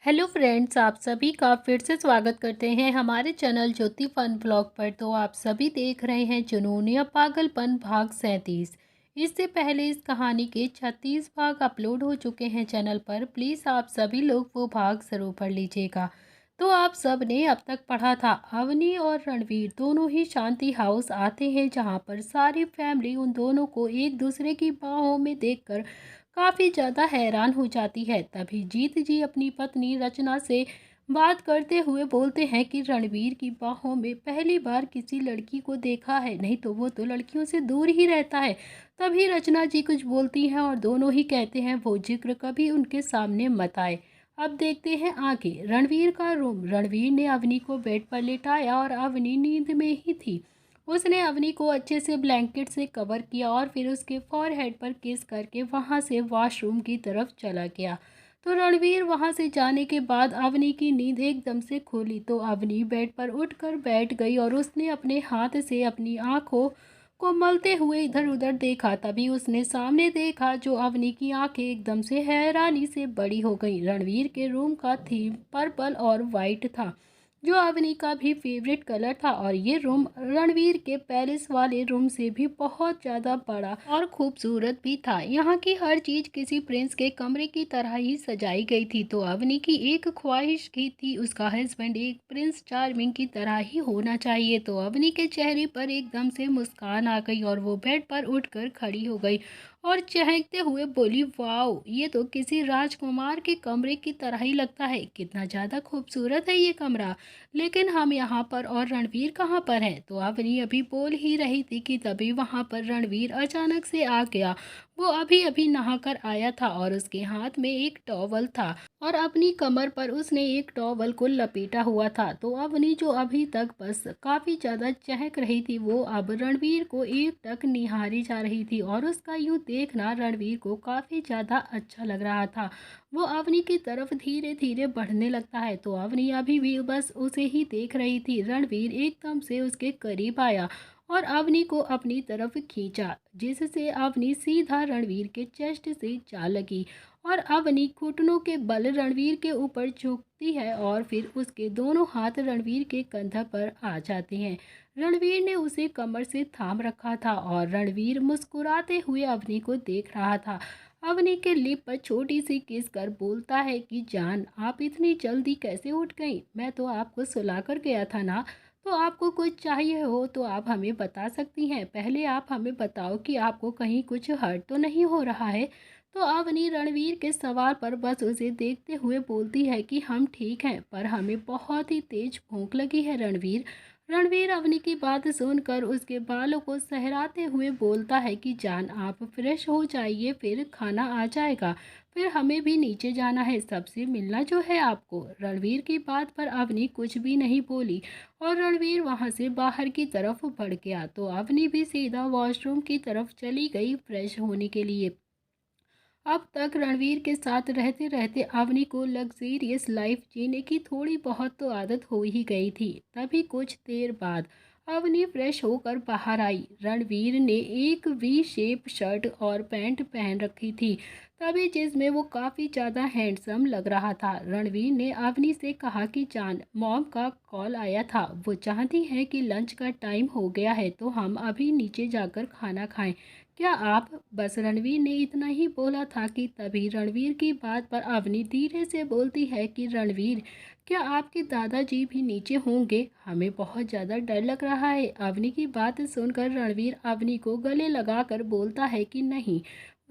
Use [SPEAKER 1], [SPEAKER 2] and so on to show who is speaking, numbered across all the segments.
[SPEAKER 1] Hello friends, आप सभी का फिर से स्वागत करते हैं हमारे चैनल ज्योति फन ब्लॉग पर। तो आप सभी देख रहे हैं जुनून या पागलपन भाग 37। इससे पहले इस कहानी के 36 भाग अपलोड हो चुके हैं चैनल पर। प्लीज़ आप सभी लोग वो भाग ज़रूर पढ़ लीजिएगा। तो आप सब ने अब तक पढ़ा था, अवनी और रणवीर दोनों ही शांति हाउस आते हैं, जहाँ पर सारी फैमिली उन दोनों को एक दूसरे की बाहों में देखकर काफ़ी ज़्यादा हैरान हो जाती है। तभी जीत जी अपनी पत्नी रचना से बात करते हुए बोलते हैं कि रणवीर की बाहों में पहली बार किसी लड़की को देखा है, नहीं तो वो तो लड़कियों से दूर ही रहता है। तभी रचना जी कुछ बोलती हैं और दोनों ही कहते हैं वो जिक्र कभी उनके सामने मत आए। अब देखते हैं आगे रणवीर का रूम। रणवीर ने अवनी को बेड पर लेटाया और अवनी नींद में ही थी। उसने अवनी को अच्छे से ब्लैंकेट से कवर किया और फिर उसके फॉरहेड पर किस करके वहां से वॉशरूम की तरफ चला गया। तो रणवीर वहां से जाने के बाद अवनी की नींद एकदम से खुली। तो अवनी बेड पर उठकर बैठ गई और उसने अपने हाथ से अपनी आंखों को मलते हुए इधर उधर देखा। तभी उसने सामने देखा जो अवनी की आंखें एकदम से हैरानी से बड़ी हो गई। रणवीर के रूम का थीम पर्पल और वाइट था, जो अवनी का भी फेवरेट कलर था। और ये रूम रणवीर के पैलेस वाले रूम से भी बहुत ज़्यादा बड़ा और खूबसूरत भी था। यहाँ की हर चीज़ किसी प्रिंस के कमरे की तरह ही सजाई गई थी। तो अवनी की एक ख्वाहिश की थी, उसका हस्बैंड एक प्रिंस चार्मिंग की तरह ही होना चाहिए। तो अवनी के चेहरे पर एकदम से मुस्कान आ गई और वो बेड पर उठकर खड़ी हो गई और चहकते हुए बोली, वाओ, ये तो किसी राजकुमार के कमरे की तरह ही लगता है। कितना ज़्यादा खूबसूरत है ये कमरा। लेकिन हम यहाँ पर और रणवीर कहाँ पर है? तो अवनी अभी बोल ही रही थी कि तभी वहाँ पर रणवीर अचानक से आ गया। वो अभी अभी नहाकर आया था और उसके हाथ में एक टॉवल था और अपनी कमर पर उसने एक टॉवल को लपेटा हुआ था। तो अवनी जो अभी तक बस काफ़ी ज़्यादा चहक रही थी, वो अब रणवीर को एकटक निहारी जा रही थी और उसका यूँ देखना रणवीर को काफ़ी ज़्यादा अच्छा लग रहा था। वो अवनी की तरफ धीरे धीरे बढ़ने लगता है। तो अवनी अभी भी बस उसे ही देख रही थी। रणवीर एकदम से उसके करीब आया और अवनी को अपनी तरफ खींचा, जिससे अवनी सीधा रणवीर के चेस्ट से जा लगी और अवनी घुटनों के बल रणवीर के ऊपर झुकती है और फिर उसके दोनों हाथ रणवीर के कंधा पर आ जाते हैं। रणवीर ने उसे कमर से थाम रखा था और रणवीर मुस्कुराते हुए अवनी को देख रहा था। अवनी के लिप पर छोटी सी किस कर बोलता है कि जान, आप इतनी जल्दी कैसे उठ गई? मैं तो आपको सुला कर गया था ना। तो आपको कुछ चाहिए हो तो आप हमें बता सकती हैं। पहले आप हमें बताओ कि आपको कहीं कुछ हर्ट तो नहीं हो रहा है। तो अवनी रणवीर के सवाल पर बस उसे देखते हुए बोलती है कि हम ठीक हैं, पर हमें बहुत ही तेज भूख लगी है रणवीर। रणवीर अवनी की बात सुनकर उसके बालों को सहराते हुए बोलता है कि जान, आप फ्रेश हो जाइए, फिर खाना आ जाएगा। फिर हमें भी नीचे जाना है, सबसे मिलना जो है आपको। रणवीर की बात पर अवनी कुछ भी नहीं बोली और रणवीर वहां से बाहर की तरफ बढ़ गया। तो अवनी भी सीधा वॉशरूम की तरफ चली गई फ्रेश होने के लिए। अब तक रणवीर के साथ रहते रहते अवनी को लग्जेरियस लाइफ जीने की थोड़ी बहुत तो आदत हो ही गई थी। तभी कुछ देर बाद अवनी फ्रेश होकर बाहर आई। रणवीर ने एक वी शेप शर्ट और पैंट पहन रखी थी, तभी जिसमें वो काफ़ी ज़्यादा हैंडसम लग रहा था। रणवीर ने अवनी से कहा कि जान, मॉम का कॉल आया था, वो चाहती है कि लंच का टाइम हो गया है, तो हम अभी नीचे जाकर खाना खाएं। क्या आप? बस रणवीर ने इतना ही बोला था कि तभी रणवीर की बात पर अवनी धीरे से बोलती है कि रणवीर, क्या आपके दादाजी भी नीचे होंगे? हमें बहुत ज़्यादा डर लग रहा है। अवनी की बात सुनकर रणवीर अवनी को गले लगाकर बोलता है कि नहीं,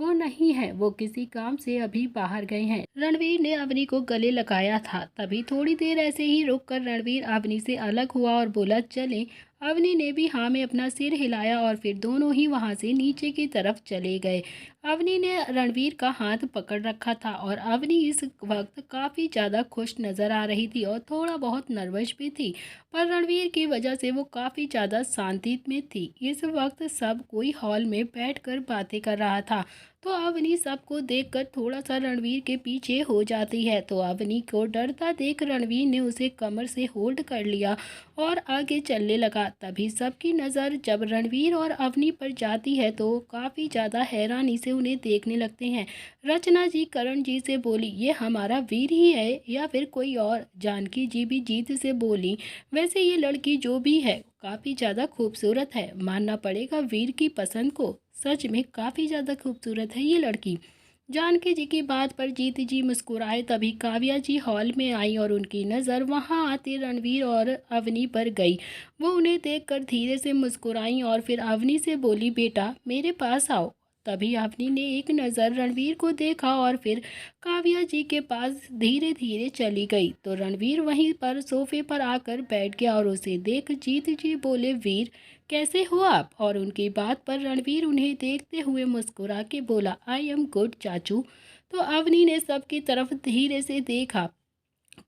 [SPEAKER 1] वो नहीं है, वो किसी काम से अभी बाहर गए हैं। रणवीर ने अवनी को गले लगाया था। तभी थोड़ी देर ऐसे ही रुककर रणवीर अवनी से अलग हुआ और बोला, चलें। अवनी ने भी हाँ में अपना सिर हिलाया और फिर दोनों ही वहां से नीचे की तरफ चले गए। अवनी ने रणवीर का हाथ पकड़ रखा था और अवनी इस वक्त काफ़ी ज़्यादा खुश नज़र आ रही थी और थोड़ा बहुत नर्वस भी थी, पर रणवीर की वजह से वो काफ़ी ज़्यादा शांति में थी। इस वक्त सब कोई हॉल में बैठकर बातें कर रहा था। तो अवनी सबको देखकर थोड़ा सा रणवीर के पीछे हो जाती है। तो अवनी को डरता देख रणवीर ने उसे कमर से होल्ड कर लिया और आगे चलने लगा। तभी सबकी नज़र जब रणवीर और अवनी पर जाती है तो काफ़ी ज़्यादा हैरानी से उन्हें देखने लगते हैं। रचना जी करण जी से बोली, ये हमारा वीर ही है या फिर कोई और? जानकी जी भी जीत से बोली, वैसे ये लड़की जो भी है काफ़ी ज़्यादा खूबसूरत है, मानना पड़ेगा वीर की पसंद को। सच में काफ़ी ज़्यादा खूबसूरत है ये लड़की। जानकी जी की बात पर जीत जी मुस्कुराए। तभी काव्या जी हॉल में आई और उनकी नज़र वहां आते रणवीर और अवनी पर गई। वो उन्हें देखकर धीरे से मुस्कुराई और फिर अवनी से बोली, बेटा मेरे पास आओ। तभी अवनी ने एक नज़र रणवीर को देखा और फिर काव्या जी के पास धीरे धीरे चली गई। तो रणवीर वहीं पर सोफे पर आकर बैठ गया और उसे देख जीत जी बोले, वीर कैसे हो आप? और उनकी बात पर रणवीर उन्हें देखते हुए मुस्कुरा के बोला, आई एम गुड चाचू। तो अवनी ने सबकी तरफ धीरे से देखा।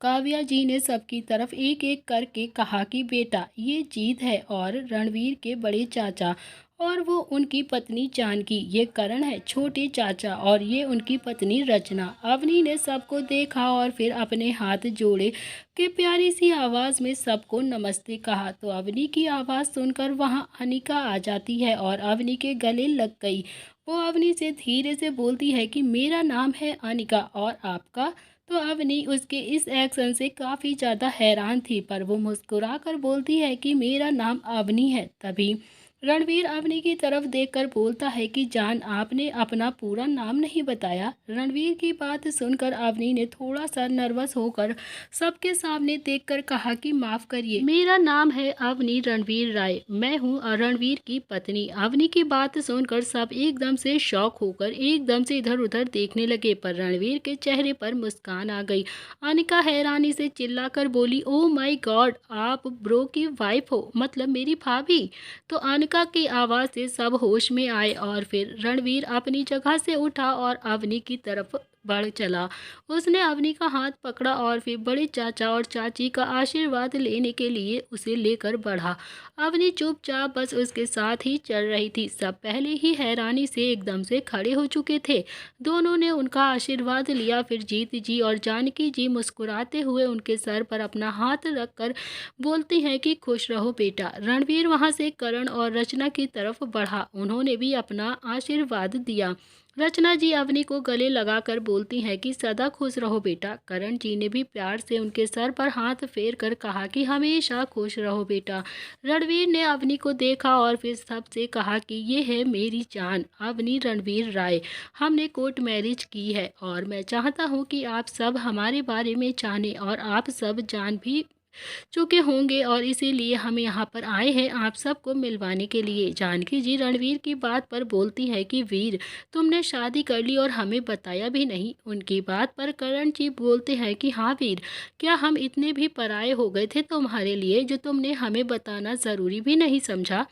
[SPEAKER 1] काव्या जी ने सबकी तरफ एक एक करके कहा कि बेटा ये जीत है और रणवीर के बड़े चाचा और वो उनकी पत्नी जानकी, ये करण है छोटे चाचा और ये उनकी पत्नी रचना। अवनी ने सबको देखा और फिर अपने हाथ जोड़े के प्यारी सी आवाज़ में सबको नमस्ते कहा। तो अवनी की आवाज़ सुनकर वहाँ अनिका आ जाती है और अवनी के गले लग गई। वो अवनी से धीरे से बोलती है कि मेरा नाम है अनिका और आपका? तो अवनी उसके इस एक्शन से काफ़ी ज़्यादा हैरान थी, पर वो मुस्कुरा कर बोलती है कि मेरा नाम अवनी है। तभी रणवीर अवनी की तरफ देखकर बोलता है कि जान आपने अपना पूरा नाम नहीं बताया। रणवीर की बात सुनकर अवनी ने थोड़ा सा नर्वस होकर सबके सामने देखकर कहा कि माफ़ करिए, मेरा नाम है अवनी रणवीर राय, मैं हूँ रणवीर की पत्नी। अवनी की बात सुनकर सब एकदम से शॉक होकर एकदम से इधर उधर देखने लगे, पर रणवीर के चेहरे पर मुस्कान आ गई। अनिका हैरानी से चिल्लाकर बोली, ओ माय गॉड, आप ब्रो की वाइफ हो, मतलब मेरी भाभी? तो अनिका की आवाज़ से सब होश में आए और फिर रणवीर अपनी जगह से उठा और अवनी की तरफ बढ़ चला। उसने अवनी का हाथ पकड़ा और फिर बड़े चाचा और चाची का आशीर्वाद लेने के लिए उसे लेकर बढ़ा। अवनी चुपचाप बस उसके साथ ही चल रही थी। सब पहले ही हैरानी से एकदम से खड़े हो चुके थे। दोनों ने उनका आशीर्वाद लिया। फिर जीत जी और जानकी जी मुस्कुराते हुए उनके सर पर अपना हाथ रखकर बोलती हैं कि खुश रहो बेटा। रणवीर वहां से करण और रचना की तरफ बढ़ा, उन्होंने भी अपना आशीर्वाद दिया। रचना जी अवनी को गले लगाकर बोलती हैं कि सदा खुश रहो बेटा। करण जी ने भी प्यार से उनके सर पर हाथ फेर कर कहा कि हमेशा खुश रहो बेटा। रणवीर ने अवनी को देखा और फिर सबसे कहा कि ये है मेरी जान अवनी रणवीर राय, हमने कोर्ट मैरिज की है और मैं चाहता हूँ कि आप सब हमारे बारे में जानें और आप सब जान भी चुके होंगे और इसीलिए हम यहाँ पर आए हैं आप सबको मिलवाने के लिए। जानकी जी रणवीर की बात पर बोलती है कि वीर तुमने शादी कर ली और हमें बताया भी नहीं। उनकी बात पर करण जी बोलते हैं कि हाँ वीर, क्या हम इतने भी पराये हो गए थे तुम्हारे लिए जो तुमने हमें बताना ज़रूरी भी नहीं समझा?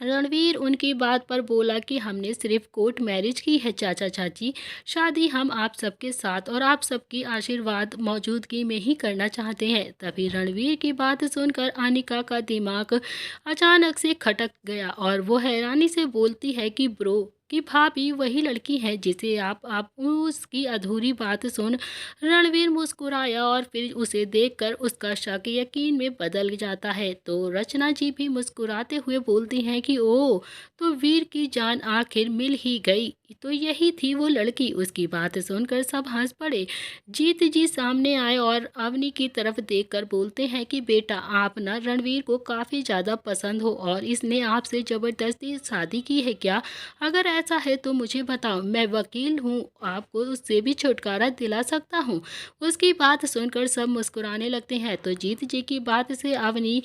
[SPEAKER 1] रणवीर उनकी बात पर बोला कि हमने सिर्फ कोर्ट मैरिज की है चाचा चाची, शादी हम आप सबके साथ और आप सबकी आशीर्वाद मौजूदगी में ही करना चाहते हैं। तभी रणवीर की बात सुनकर अनिका का दिमाग अचानक से खटक गया और वो हैरानी से बोलती है कि ब्रो कि भाभी वही लड़की है जिसे आप उसकी अधूरी बात सुन। रणवीर मुस्कुराया और फिर उसे देखकर उसका शक यकीन में बदल जाता है। तो रचना जी भी मुस्कुराते हुए बोलती हैं कि ओ, तो वीर की जान आखिर मिल ही गई, तो यही थी वो लड़की। उसकी बात सुनकर सब हंस पड़े। जीत जी सामने आए और अवनी की तरफ देखकर बोलते हैं कि बेटा आप ना रणवीर को काफ़ी ज़्यादा पसंद हो और इसने आपसे ज़बरदस्ती शादी की है क्या? अगर ऐसा है तो मुझे बताओ, मैं वकील हूँ, आपको उससे भी छुटकारा दिला सकता हूँ। उसकी बात सुनकर सब मुस्कुराने लगते हैं। तो जीत जी की बात से अवनी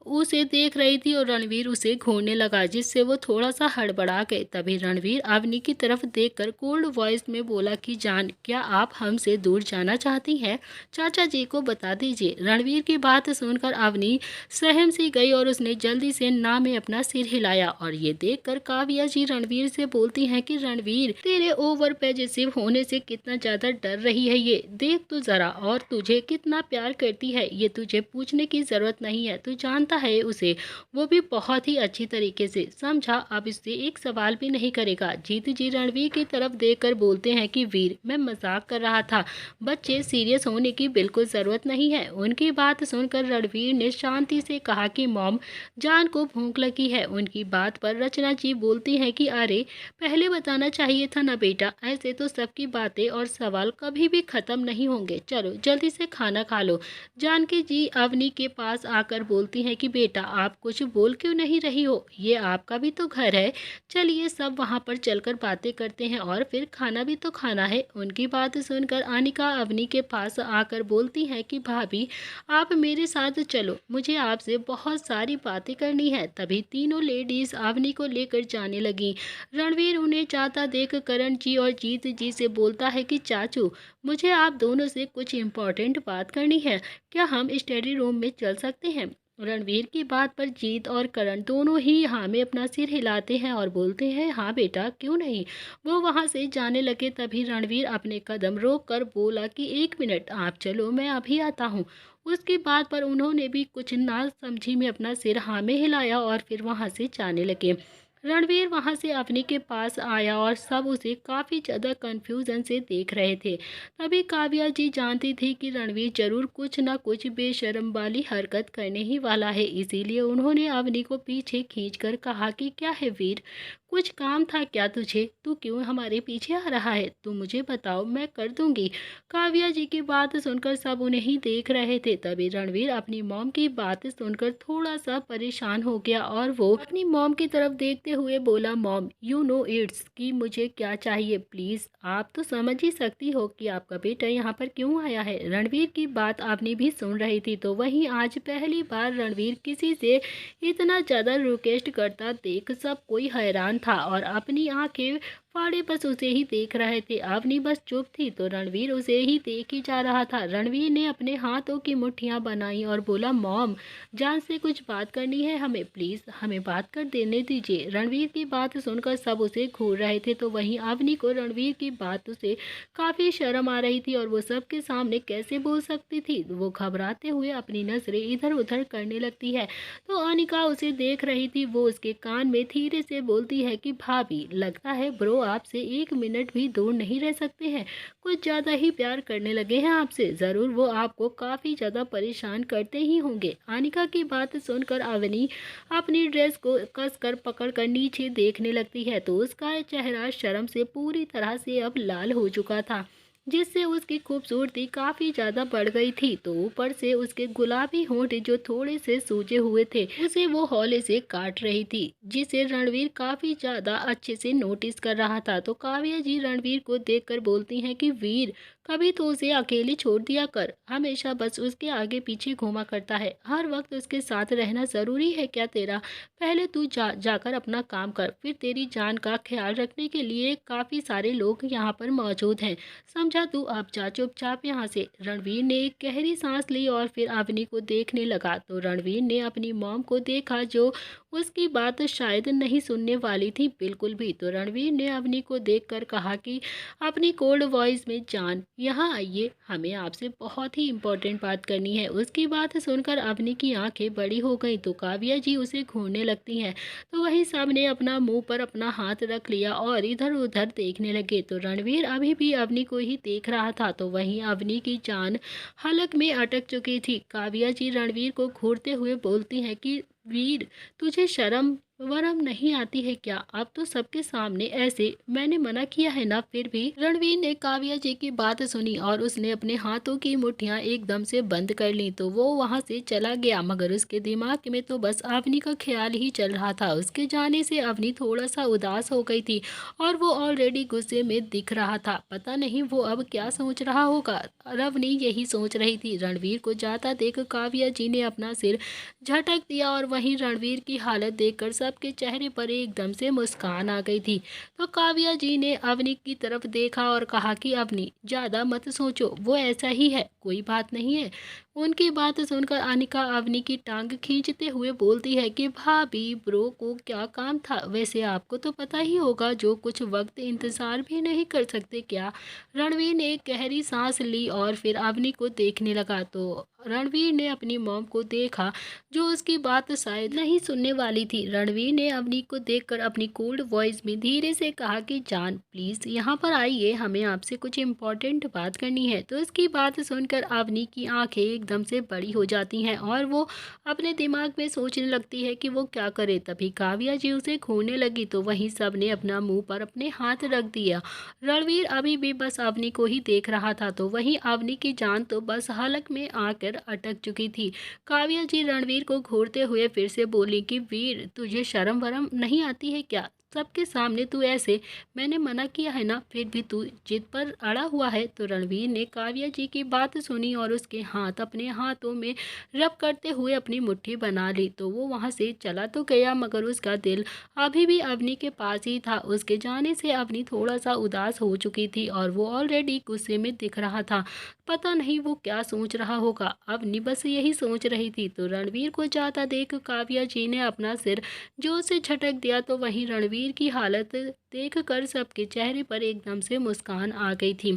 [SPEAKER 1] उसे देख रही थी और रणवीर उसे घूरने लगा, जिससे वो थोड़ा सा हड़बड़ा गए। तभी रणवीर अवनी की तरफ देखकर कोल्ड वॉइस में बोला कि जान, क्या आप हमसे दूर जाना चाहती हैं? चाचा जी को बता दीजिए। रणवीर की बात सुनकर अवनी सहम सी गई और उसने जल्दी से ना में अपना सिर हिलाया और ये देखकर काव्या जी रणवीर से बोलती हैं कि रणवीर तेरे ओवर पॉजिटिव होने से कितना ज़्यादा डर रही है ये देख तो ज़रा, और तुझे कितना प्यार करती है ये तुझे पूछने की ज़रूरत नहीं है, तू जानता है उसे, वो भी बहुत ही अच्छी तरीके से। समझा, अब इससे एक सवाल भी नहीं करेगा। जीत जी रणवीर की तरफ देखकर बोलते हैं कि वीर, मैं मजाक कर रहा था, बच्चे सीरियस होने की बिल्कुल ज़रूरत नहीं है। उनकी बात सुनकर रणवीर ने शांति से कहा कि मॉम, जान को भूख लगी है। उनकी बात पर रचना जी बोलती हैं कि अरे, पहले बताना चाहिए था ना बेटा, ऐसे तो सबकी बातें और सवाल कभी भी ख़त्म नहीं होंगे। चलो जल्दी से खाना खा लो। जानकी जी अवनी के पास आकर बोलती हैं कि बेटा, आप कुछ बोल क्यों नहीं रही हो, ये आपका भी तो घर है। चलिए सब वहाँ पर चलकर बातें करते हैं और फिर खाना भी तो खाना है। उनकी बात सुनकर अनिका अवनी के पास आकर बोलती हैं कि भाभी, आप मेरे साथ चलो, मुझे आपसे बहुत सारी बातें करनी है। तभी तीनों लेडीज अवनी को लेकर जाने लगी। रणवीर उन्हें जाता देख करण जी और जीत जी से बोलता है कि चाचू, मुझे आप दोनों से कुछ इम्पोर्टेंट बात करनी है, क्या हम स्टडी रूम में चल सकते हैं। रणवीर की बात पर जीत और करण दोनों ही हाँ में अपना सिर हिलाते हैं और बोलते हैं हाँ बेटा, क्यों नहीं। वो वहाँ से जाने लगे। तभी रणवीर अपने कदम रोक कर बोला कि 1 मिनट, आप चलो, मैं अभी आता हूँ। उसकी बात पर उन्होंने भी कुछ ना समझी में अपना सिर हाँ में हिलाया और फिर वहाँ से जाने लगे। रणवीर वहां से अवनी के पास आया और सब उसे काफ़ी ज़्यादा कन्फ्यूजन से देख रहे थे। तभी काव्या जी जानती थी कि रणवीर जरूर कुछ ना कुछ बेशर्म वाली हरकत करने ही वाला है, इसीलिए उन्होंने अवनी को पीछे खींचकर कहा कि क्या है वीर, कुछ काम था क्या तुझे, तू क्यों हमारे पीछे आ रहा है, तू मुझे बताओ, मैं कर दूंगी। काव्या जी की बात सुनकर सब उन्हें ही देख रहे थे। तभी रणवीर अपनी मॉम की बात सुनकर थोड़ा सा परेशान हो गया और वो अपनी मॉम की तरफ देखते हुए बोला, मॉम यू नो इट्स कि मुझे क्या चाहिए, प्लीज आप तो समझ ही सकती हो कि आपका बेटा यहाँ पर क्यों आया है। रणवीर की बात आपने भी सुन रही थी, तो वहीं आज पहली बार रणवीर किसी से इतना ज़्यादा रिक्वेस्ट करता देख सब कोई हैरान था और अपनी आंखें फाड़े बस उसे ही देख रहे थे। अवनी बस चुप थी तो रणवीर उसे ही देख ही जा रहा था। रणवीर ने अपने हाथों की मुट्ठियां बनाई और बोला, मॉम जान से कुछ बात करनी है हमें, प्लीज हमें बात कर देने दीजिए। रणवीर की बात सुनकर सब उसे घूर रहे थे, तो वहीं अवनी को रणवीर की बात से काफी शर्म आ रही थी और वो सबके सामने कैसे बोल सकती थी। वो घबराते हुए अपनी नजरें इधर उधर करने लगती है। तो अनिका उसे देख रही थी, वो उसके कान में धीरे से बोलती है कि भाभी, लगता है ब्रो आपसे 1 मिनट भी दूर नहीं रह सकते हैं, कुछ ज़्यादा ही प्यार करने लगे हैं आपसे, ज़रूर वो आपको काफ़ी ज़्यादा परेशान करते ही होंगे। अनिका की बात सुनकर अवनी अपनी ड्रेस को कसकर पकड़कर नीचे देखने लगती है, तो उसका चेहरा शर्म से पूरी तरह से अब लाल हो चुका था, जिससे उसकी खूबसूरती काफ़ी ज़्यादा बढ़ गई थी। तो ऊपर से उसके गुलाबी होंठ जो थोड़े से सूजे हुए थे, उसे वो हौले से काट रही थी, जिसे रणवीर काफ़ी ज़्यादा अच्छे से नोटिस कर रहा था। तो काव्या जी रणवीर को देखकर बोलती हैं कि वीर, कभी तो उसे अकेले छोड़ दिया कर, हमेशा बस उसके आगे पीछे घूमा करता है, हर वक्त उसके साथ रहना ज़रूरी है क्या तेरा। पहले तू जाकर अपना काम कर, फिर तेरी जान का ख्याल रखने के लिए काफ़ी सारे लोग यहाँ पर मौजूद हैं, समझा तू, अब जा चुपचाप यहाँ से। रणवीर ने एक गहरी सांस ली और फिर अवनी को देखने लगा। तो रणवीर ने अपनी मॉम को देखा जो उसकी बात शायद नहीं सुनने वाली थी बिल्कुल भी। तो रणवीर ने अवनी को देखकर कहा कि अपनी कोल्ड वॉइस में, जान यहाँ आइए, हमें आपसे बहुत ही इम्पोर्टेंट बात करनी है। उसकी बात सुनकर अवनी की आंखें बड़ी हो गई, तो काव्या जी उसे घूरने लगती हैं। तो वहीं सब ने अपना मुंह पर अपना हाथ रख लिया और इधर उधर देखने लगे। तो रणवीर अभी भी अवनी को ही देख रहा था। तो वहीं अवनी की जान हलक में अटक चुकी थी। काव्या जी रणवीर को घूरते हुए बोलती हैं कि वीर, तुझे शर्म वरम नहीं आती है क्या, अब तो सबके सामने ऐसे, मैंने मना किया है ना फिर भी। रणवीर ने काव्या जी की बात सुनी और उसने अपने हाथों की मुट्ठियां एकदम से बंद कर ली। तो वो वहां से चला गया, मगर उसके दिमाग में तो बस अवनी का ख्याल ही चल रहा था। उसके जाने से अवनी थोड़ा सा उदास हो गई थी और वो ऑलरेडी गुस्से में दिख रहा था। पता नहीं वो अब क्या सोच रहा होगा। अवनी यही सोच रही थी। रणवीर को जाता देख काव्या जी ने अपना सिर झटक दिया और वहीं रणवीर की हालत देखकर सबके चेहरे पर एकदम से मुस्कान आ गई थी। तो काव्या जी ने अवनी की तरफ देखा और कहा कि अवनी, ज़्यादा मत सोचो, वो ऐसा ही है, कोई बात नहीं है। उनकी बात सुनकर अनिका अवनी की टांग खींचते हुए बोलती है कि भाभी, ब्रो को क्या काम था, वैसे आपको तो पता ही होगा, जो कुछ वक्त इंतजार भी नहीं कर सकते क्या। रणवीर ने एक गहरी सांस ली और फिर अवनी को देखने लगा। तो रणवीर ने अपनी मॉम को देखा जो उसकी बात शायद नहीं सुनने वाली थी। रणवीर ने अवनी को देखकर अपनी कोल्ड वॉइस में धीरे से कहा कि जान प्लीज़ यहाँ पर आइए, हमें आपसे कुछ इम्पोर्टेंट बात करनी है। तो उसकी बात सुनकर अवनी की आंखें एकदम से बड़ी हो जाती हैं और वो अपने दिमाग में सोचने लगती है कि वो क्या करे। तभी काव्या जी उसे घूरने लगी तो वहीं सब ने अपना मुंह पर अपने हाथ रख दिया। रणवीर अभी भी बस अवनी को ही देख रहा था तो वहीं अवनी की जान तो बस हलक में आकर अटक चुकी थी। काव्या जी रणवीर को घूरते हुए फिर से बोली कि वीर, तुझे शर्म वरम नहीं आती है क्या? सबके सामने तू ऐसे, मैंने मना किया है ना, फिर भी तू जिद पर अड़ा हुआ है। तो रणवीर ने काव्या जी की बात सुनी और उसके हाथ अपने हाथों में रब करते हुए अपनी मुट्ठी बना ली। तो वो वहां से चला तो गया मगर उसका दिल अभी भी अवनी के पास ही था। उसके जाने से अवनी थोड़ा सा उदास हो चुकी थी और वो ऑलरेडी गुस्से में दिख रहा था। पता नहीं वो क्या सोच रहा होगा। अवनी बस यही सोच रही थी। तो रणवीर को जाता देख काव्या जी ने अपना सिर जोर से झटक दिया तो वहीं रणवीर की हालत देखकर सबके चेहरे पर एकदम से मुस्कान आ गई थी।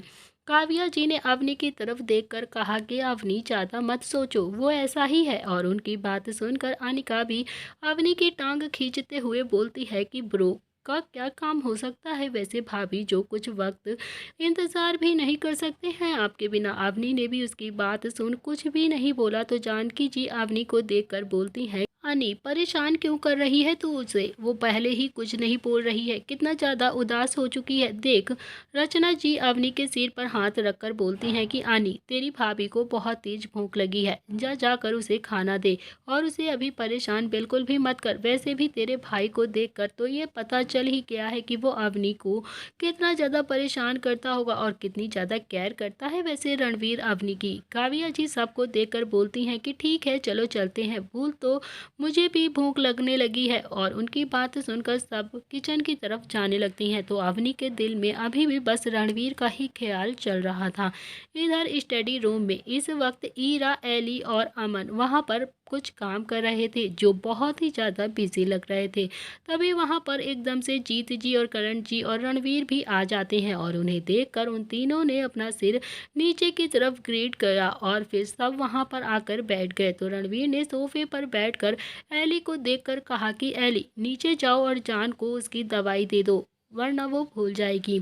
[SPEAKER 1] काव्या जी ने अवनी की तरफ देखकर कहा कि अवनी ज़्यादा मत सोचो, वो ऐसा ही है। और उनकी बात सुनकर अनिका भी अवनी की टांग खींचते हुए बोलती है कि ब्रो का क्या काम हो सकता है, वैसे भाभी जो कुछ वक्त इंतजार भी नहीं कर सकते हैं आपके बिना। अवनी ने भी उसकी बात सुन कुछ भी नहीं बोला तो जानकी जी अवनी को देखकर बोलती है, अनी परेशान क्यों कर रही है तू उसे? वो पहले ही कुछ नहीं बोल रही है, कितना ज़्यादा उदास हो चुकी है देख। रचना जी अवनी के सिर पर हाथ रखकर बोलती हैं कि अनी, तेरी भाभी को बहुत तेज भूख लगी है, जा जाकर उसे खाना दे और उसे अभी परेशान बिल्कुल भी मत कर। वैसे भी तेरे भाई को देखकर तो ये पता चल ही गया है कि वो अवनी को कितना ज़्यादा परेशान करता होगा और कितनी ज़्यादा केयर करता है वैसे रणवीर अवनी की। काव्या जी सबको देखकर बोलती हैं कि ठीक है चलो चलते हैं, भूल तो मुझे भी भूख लगने लगी है। और उनकी बात सुनकर सब किचन की तरफ जाने लगती हैं। तो अवनी के दिल में अभी भी बस रणवीर का ही ख्याल चल रहा था। इधर स्टडी रूम में इस वक्त ईरा, एली और अमन वहां पर कुछ काम कर रहे थे जो बहुत ही ज़्यादा बिजी लग रहे थे। तभी वहां पर एकदम से जीत जी और करण जी और रणवीर भी आ जाते हैं और उन्हें देखकर उन तीनों ने अपना सिर नीचे की तरफ ग्रीट किया और फिर सब वहां पर आकर बैठ गए। तो रणवीर ने सोफे पर बैठकर एली को देखकर कहा कि एली, नीचे जाओ और जान को उसकी दवाई दे दो वरना वो भूल जाएगी।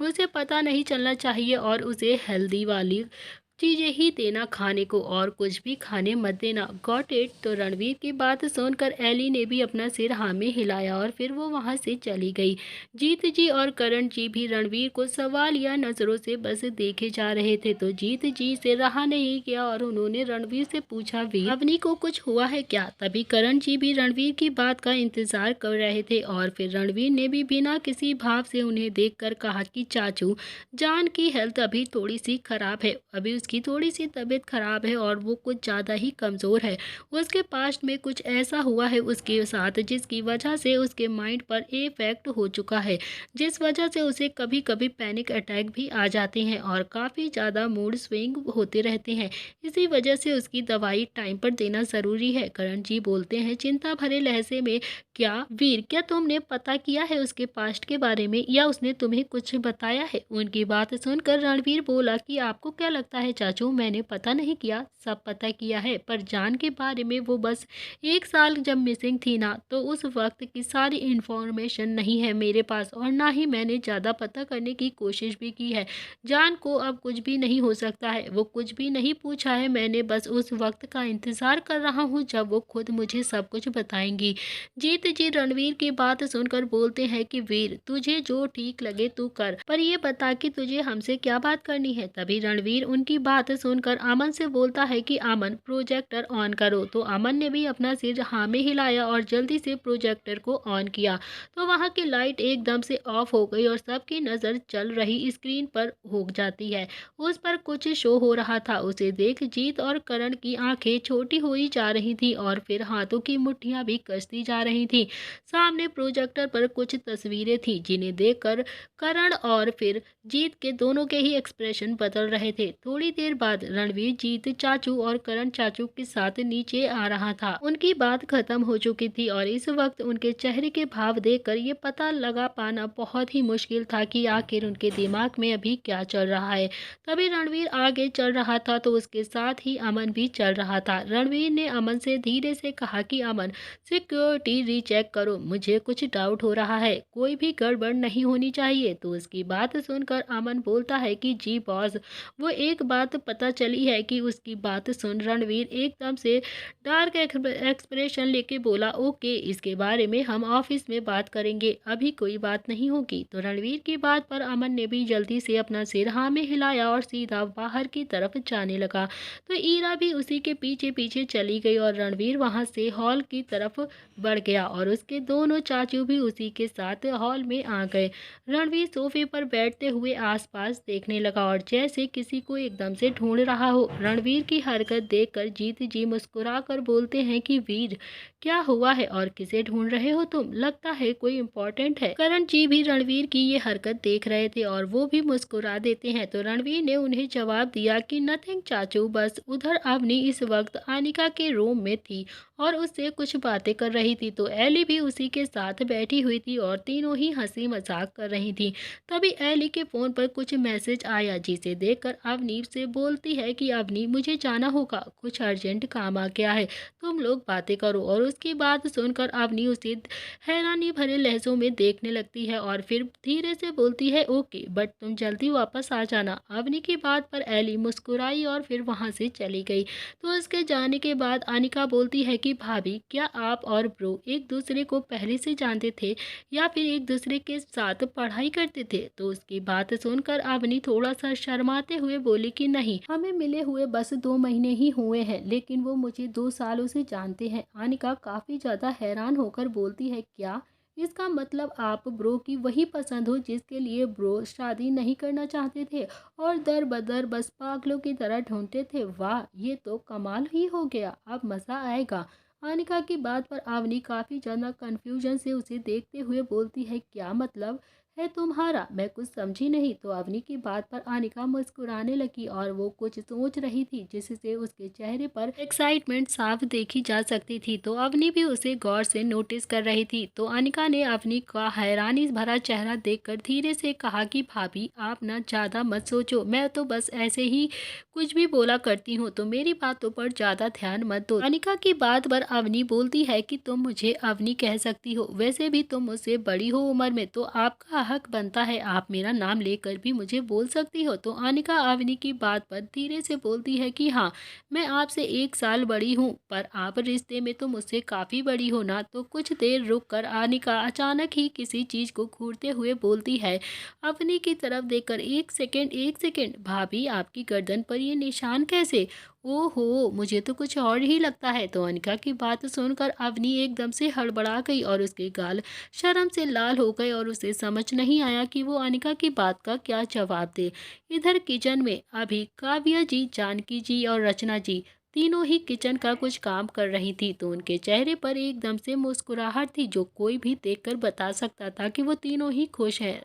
[SPEAKER 1] उसे पता नहीं चलना चाहिए और उसे हेल्दी वाली चीज़ें ही देना खाने को, और कुछ भी खाने मत देना, गॉट इट। तो रणवीर की बात सुनकर एली ने भी अपना सिर हाँ में हिलाया और फिर वो वहाँ से चली गई। जीत जी और करण जी भी रणवीर को सवाल या नज़रों से बस देखे जा रहे थे। तो जीत जी से रहा नहीं गया और उन्होंने रणवीर से पूछा, वीर अवनी को कुछ हुआ है क्या? तभी करण जी भी रणवीर की बात का इंतजार कर रहे थे और फिर रणवीर ने भी बिना किसी भाव से उन्हें देखकर कहा कि चाचू, जान की हेल्थ अभी थोड़ी सी खराब है, अभी उसकी थोड़ी सी तबीयत खराब है और वो कुछ ज़्यादा ही कमज़ोर है। उसके पास्ट में कुछ ऐसा हुआ है उसके साथ जिसकी वजह से उसके माइंड पर इफेक्ट हो चुका है, जिस वजह से उसे कभी कभी पैनिक अटैक भी आ जाते हैं और काफ़ी ज़्यादा मूड स्विंग होते रहते हैं। इसी वजह से उसकी दवाई टाइम पर देना ज़रूरी है। करण जी बोलते हैं चिंता भरे लहजे में, क्या वीर, क्या तुमने पता किया है उसके पास्ट के बारे में या उसने तुम्हें कुछ बताया है? उनकी बात सुनकर रणवीर बोला कि आपको क्या लगता है चाचू, मैंने पता नहीं किया, सब पता किया है, पर जान के बारे में वो बस 1 साल जब मिसिंग थी ना, तो उस वक्त की सारी इन्फॉर्मेशन नहीं है मेरे पास और ना ही मैंने ज़्यादा पता करने की कोशिश भी की है। जान को अब कुछ भी नहीं हो सकता है, वो कुछ भी नहीं पूछा है, मैंने बस उस वक्त का इंतज़ार कर रहा हूँ जब वो खुद मुझे सब कुछ बताएंगी। जीत जी रणवीर की बात सुनकर बोलते हैं कि वीर, तुझे जो ठीक लगे तू कर, पर ये बता कि तुझे हमसे क्या बात करनी है। तभी रणवीर उनकी बात सुनकर अमन से बोलता है कि अमन, प्रोजेक्टर ऑन करो। तो अमन ने भी अपना सिर हाँ में हिलाया और जल्दी से प्रोजेक्टर को ऑन किया। तो वहाँ की लाइट एकदम से ऑफ हो गई और सबकी नज़र चल रही स्क्रीन पर हो जाती है। उस पर कुछ शो हो रहा था, उसे देख जीत और करण की आंखें छोटी हुई जा रही थी और फिर हाथों की मुट्ठियां भी कसती जा रही थी। सामने प्रोजेक्टर पर कुछ तस्वीरें थी जिन्हें देखकर करण और फिर जीत के दोनों के ही एक्सप्रेशन बदल रहे थे। थोड़ी थोड़ी देर बाद रणवीर जीत चाचू और करण चाचू के साथ नीचे आ रहा था। उनकी बात खत्म हो चुकी थी और इस वक्त उनके चेहरे के भाव देखकर ये पता लगा पाना बहुत ही मुश्किल था कि आखिर उनके दिमाग में अभी क्या चल रहा है। तभी रणवीर आगे चल रहा था तो उसके साथ ही अमन भी चल रहा था। रणवीर ने अमन से धीरे से कहा कि अमन, सिक्योरिटी रीचेक करो, मुझे कुछ डाउट हो रहा है, कोई भी गड़बड़ नहीं होनी चाहिए। तो उसकी बात सुनकर अमन बोलता है कि जी बॉस। वो एक बात पता चली है कि उसकी बात सुन रणवीर एकदम से डार्क एक्सप्रेशन लेके बोला, ओके, इसके बारे में हम ऑफिस में बात करेंगे, अभी कोई बात नहीं होगी। तो रणवीर की बात पर अमन ने भी जल्दी से अपना सिर हाँ में हिलाया और सीधा बाहर की तरफ जाने लगा। तो ईरा भी उसी के पीछे पीछे चली गई और रणवीर वहां से हॉल की तरफ बढ़ गया और उसके दोनों चाचू भी उसी के साथ हॉल में आ गए। रणवीर सोफे पर बैठते हुए आसपास देखने लगा और जैसे किसी को एकदम से ढूंढ रहा हो। रणवीर की हरकत देखकर जीत जी मुस्कुरा कर बोलते हैं कि वीर, क्या हुआ है और किसे ढूंढ रहे हो तुम? लगता है कोई इम्पोर्टेंट है। करण जी भी रणवीर की ये हरकत देख रहे थे और वो भी मुस्कुरा देते हैं। तो रणवीर ने उन्हें जवाब दिया कि नथिंग चाचू, बस उधर अवनी इस वक्त अनिका के रूम में थी और उससे कुछ बातें कर रही थी। तो एली भी उसी के साथ बैठी हुई थी और तीनों ही हंसी मजाक कर रही थी। तभी एली के फोन पर कुछ मैसेज आया जिसे देखकर अवनी से बोलती है कि अवनी, मुझे जाना होगा, कुछ अर्जेंट काम आ गया है, तुम लोग बातें करो। और उसकी बात सुनकर अवनी उसे हैरानी भरे लहजों में देखने लगती है और फिर धीरे से बोलती है, ओके, बट तुम जल्दी वापस आ जाना। अवनी की बात पर एली मुस्कुराई और फिर वहां से चली गई। तो उसके जाने के बाद अनिका बोलती है कि भाभी, क्या आप और ब्रो एक दूसरे को पहले से जानते थे या फिर एक दूसरे के साथ पढ़ाई करते थे? तो उसकी बात सुनकर अवनी थोड़ा सा शर्माते हुए बोली कि नहीं, हमें मिले हुए बस 2 महीने ही हुए हैं, लेकिन वो मुझे 2 सालों से जानते हैं। अनिका काफी ज्यादा हैरान होकर बोलती है, क्या इसका मतलब आप ब्रो की वही पसंद हो जिसके लिए ब्रो शादी नहीं करना चाहते थे और दर बदर बस पागलों की तरह ढूंढते थे? वाह, ये तो कमाल ही हो गया, अब मजा आएगा। अनिका की बात पर अवनी काफी ज्यादा कंफ्यूजन से उसे देखते हुए बोलती है, क्या मतलब है तुम्हारा? मैं कुछ समझी नहीं। तो अवनी की बात पर अनिका मुस्कुराने लगी और वो कुछ सोच रही थी जिससे उसके चेहरे पर एक्साइटमेंट साफ देखी जा सकती थी। तो अवनी भी उसे गौर से नोटिस कर रही थी। तो अनिका ने अवनी का हैरानी भरा चेहरा देखकर धीरे से कहा कि भाभी, आप ना ज्यादा मत सोचो, मैं तो बस ऐसे ही कुछ भी बोला करती हूँ, तो मेरी बातों पर ज्यादा ध्यान मत दो। अनिका की बात पर अवनी बोलती है कि तुम मुझे अवनी कह सकती हो, वैसे भी तुम मुझसे बड़ी हो उम्र में, तो आपका हक बनता है, आप मेरा नाम लेकर भी मुझे बोल सकती हो। तो अनिका अवनी की बात पर धीरे से बोलती है कि हाँ, मैं आपसे 1 साल बड़ी हूँ, पर आप रिश्ते में तो मुझसे काफी बड़ी हो ना। तो कुछ देर रुक कर अनिका अचानक ही किसी चीज को घूरते हुए बोलती है अवनी की तरफ देखकर, 1 सेकेंड 1 सेकेंड, भाभी आपकी गर्दन पर ये निशान कैसे? ओहो, मुझे तो कुछ और ही लगता है। तो अनिका की बात सुनकर अवनी एकदम से हड़बड़ा गई और उसके गाल शर्म से लाल हो गए और उसे समझ नहीं आया कि वो अनिका की बात का क्या जवाब दे। इधर किचन में अभी काव्या जी, जानकी जी और रचना जी तीनों ही किचन का कुछ काम कर रही थी। तो उनके चेहरे पर एकदम से मुस्कुराहट थी जो कोई भी देखकर बता सकता था कि वो तीनों ही खुश हैं।